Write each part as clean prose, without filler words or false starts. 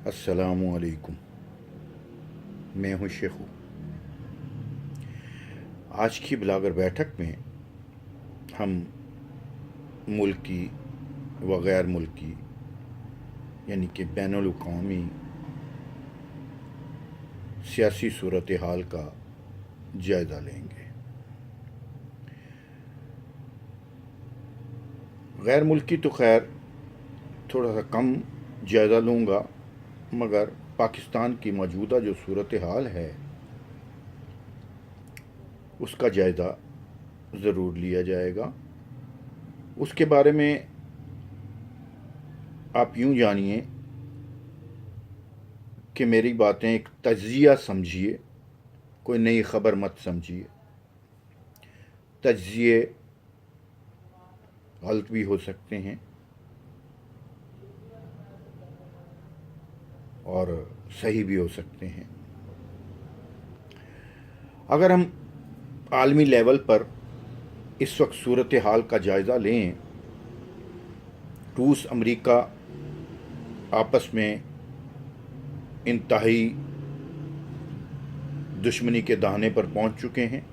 अस्सलामु अलैकुम। मैं हूँ शेखू। आज की ब्लॉगर बैठक में हम मुल्की व गैर मुल्की यानी कि बैनुल अक़वामी सियासी सूरत हाल का जायज़ा लेंगे। गैर मुल्की तो खैर थोड़ा सा कम जायज़ा लूँगा, मगर पाकिस्तान की मौजूदा जो सूरत हाल है उसका जायज़ा ज़रूर लिया जाएगा। उसके बारे में आप यूँ जानिए कि मेरी बातें एक तज्ज़िया समझिए, कोई नई ख़बर मत समझिए। तज्ज़िये गलत भी हो सकते हैं और सही भी हो सकते हैं। अगर हम आलमी लेवल पर इस वक्त सूरत हाल का जायज़ा लें, रूस अमेरिका आपस में इंतहाई दुश्मनी के दाहने पर पहुंच चुके हैं।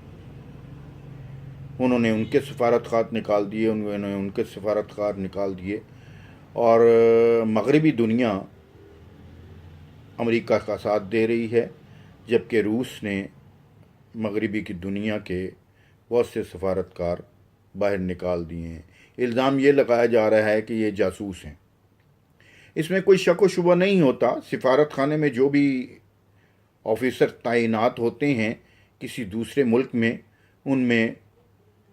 उन्होंने उनके सफारतखार निकाल दिए, उन्होंने उनके सफारतखार निकाल दिए और मगरबी दुनिया अमेरिका का साथ दे रही है, जबकि रूस ने मगरबी की दुनिया के बहुत से सफारतकार बाहर निकाल दिए हैं। इल्ज़ाम ये लगाया जा रहा है कि ये जासूस हैं। इसमें कोई शक व शुबा नहीं होता। सिफारत खाने में जो भी ऑफिसर तैनात होते हैं किसी दूसरे मुल्क में, उनमें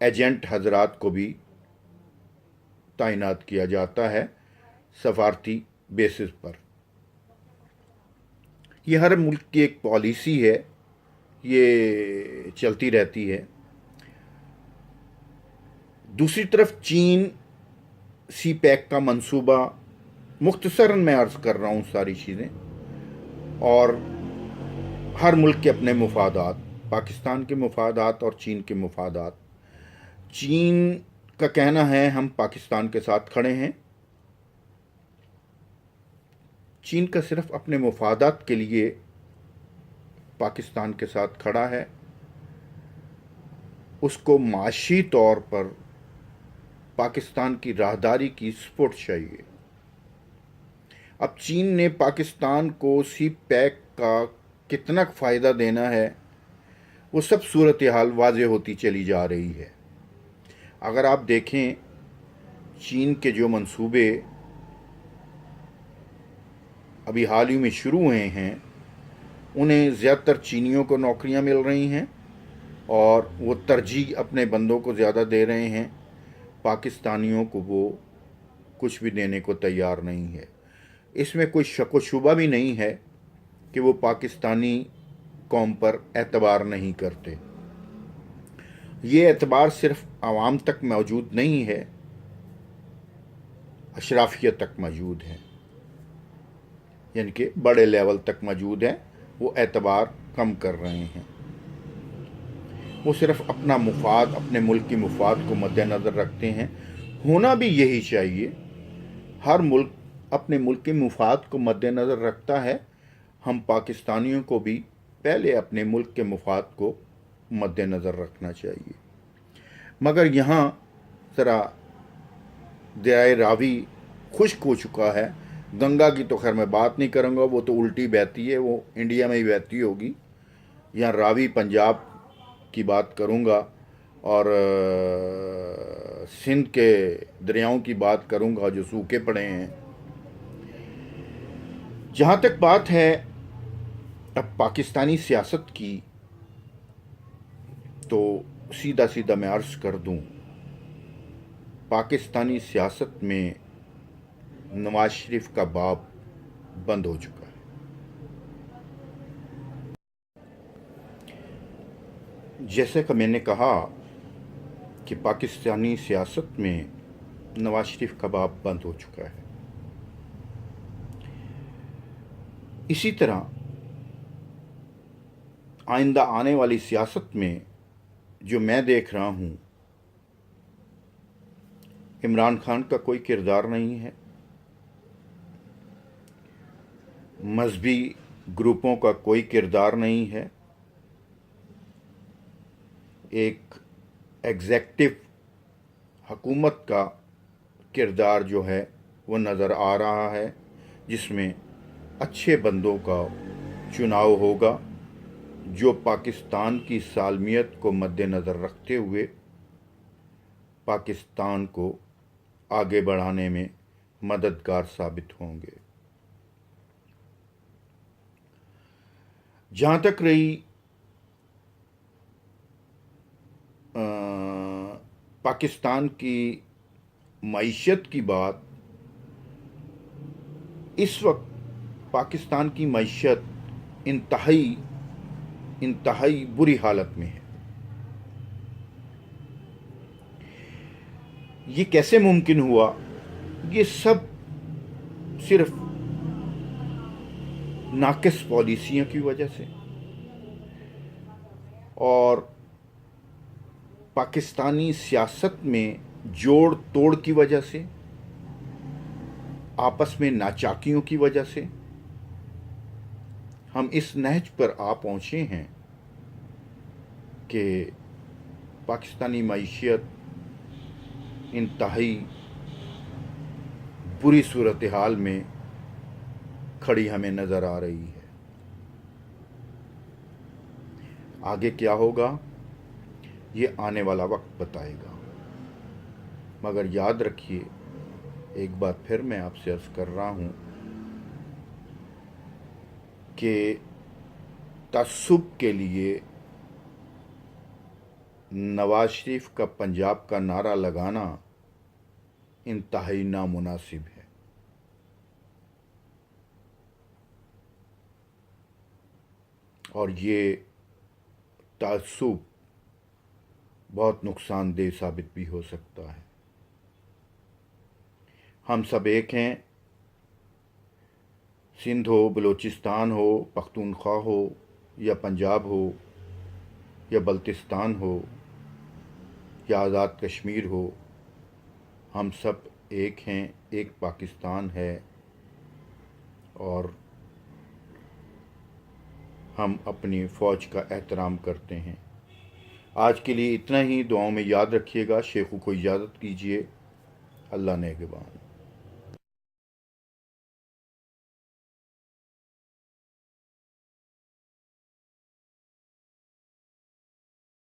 एजेंट हजरात को भी तैनात किया जाता है सफारती बेसिस पर। ये हर मुल्क की एक पॉलिसी है, ये चलती रहती है। दूसरी तरफ चीन सी पैक का मंसूबा, मुख्तसरन मैं अर्ज़ कर रहा हूँ सारी चीज़ें, और हर मुल्क के अपने मुफादात, पाकिस्तान के मुफादात और चीन के मुफादात। चीन का कहना है हम पाकिस्तान के साथ खड़े हैं। चीन का सिर्फ अपने मुफादात के लिए पाकिस्तान के साथ खड़ा है। उसको माशी तौर पर पाकिस्तान की राहदारी की सपोर्ट चाहिए। अब चीन ने पाकिस्तान को सी पैक का कितना फ़ायदा देना है, वो सब सूरत हाल वाज़ेह होती चली जा रही है। अगर आप देखें चीन के जो मंसूबे अभी हाल ही में शुरू हुए हैं, उन्हें ज़्यादातर चीनियों को नौकरियां मिल रही हैं और वो तरजीह अपने बंदों को ज़्यादा दे रहे हैं। पाकिस्तानियों को वो कुछ भी देने को तैयार नहीं है। इसमें कोई शक व शुबा भी नहीं है कि वो पाकिस्तानी कौम पर एतबार नहीं करते। ये एतबार सिर्फ आवाम तक मौजूद नहीं है, अशराफियत तक मौजूद है, यानी कि बड़े लेवल तक मौजूद है। वो एतबार कम कर रहे हैं। वो सिर्फ अपना मुफाद, अपने मुल्क की मुफाद को मद्देनज़र रखते हैं। होना भी यही चाहिए। हर मुल्क अपने मुल्क के मुफाद को मद्देनज़र रखता है। हम पाकिस्तानियों को भी पहले अपने मुल्क के मुफाद को मद्देनज़र रखना चाहिए। मगर यहाँ ज़रा दरियाए रावी खुश्क हो चुका है। गंगा की तो खैर मैं बात नहीं करूँगा, वो तो उल्टी बहती है, वो इंडिया में ही बहती होगी। यहाँ रावी पंजाब की बात करूँगा और सिंध के दरियाओं की बात करूँगा जो सूखे पड़े हैं। जहाँ तक बात है अब पाकिस्तानी सियासत की, तो सीधा सीधा मैं अर्ज़ कर दूँ, पाकिस्तानी सियासत में नवाज शरीफ का बाब बंद हो चुका है। जैसे कि मैंने कहा कि पाकिस्तानी सियासत में नवाज शरीफ का बाब बंद हो चुका है। इसी तरह आइंदा आने वाली सियासत में जो मैं देख रहा हूँ, इमरान खान का कोई किरदार नहीं है, मजहबी ग्रुपों का कोई किरदार नहीं है। एक एग्जेक्टिव हुकूमत का किरदार जो है वो नज़र आ रहा है, जिसमें अच्छे बंदों का चुनाव होगा जो पाकिस्तान की सालमियत को मद्देनज़र रखते हुए पाकिस्तान को आगे बढ़ाने में मददगार साबित होंगे। जहाँ तक रही पाकिस्तान की मईशत की बात, इस वक्त पाकिस्तान की मईशत इंतहाई बुरी हालत में है। ये कैसे मुमकिन हुआ? ये सब सिर्फ नाकिस पॉलिसियों की वजह से और पाकिस्तानी सियासत में जोड़ तोड़ की वजह से, आपस में नाचाकियों की वजह से हम इस नहज पर आ पहुंचे हैं कि पाकिस्तानी मईशत इंतहाई बुरी सूरत हाल में खड़ी हमें नज़र आ रही है। आगे क्या होगा ये आने वाला वक्त बताएगा, मगर याद रखिए, एक बार फिर मैं आपसे अर्ज़ कर रहा हूँ कि तअस्सुब के लिए नवाज शरीफ का पंजाब का नारा लगाना इंतहाई नामुनासिब है। और ये तअस्सुब बहुत नुकसानदेह साबित भी हो सकता है। हम सब एक हैं, सिंध हो, बलूचिस्तान हो, पख्तूनख्वा हो या पंजाब हो या बल्तिस्तान हो या आज़ाद कश्मीर हो, हम सब एक हैं, एक पाकिस्तान है और हम अपनी फ़ौज का एहतराम करते हैं। आज के लिए इतना ही। दुआओं में याद रखिएगा। शेखू को इजाज़त कीजिए। अल्लाह नेगहबान।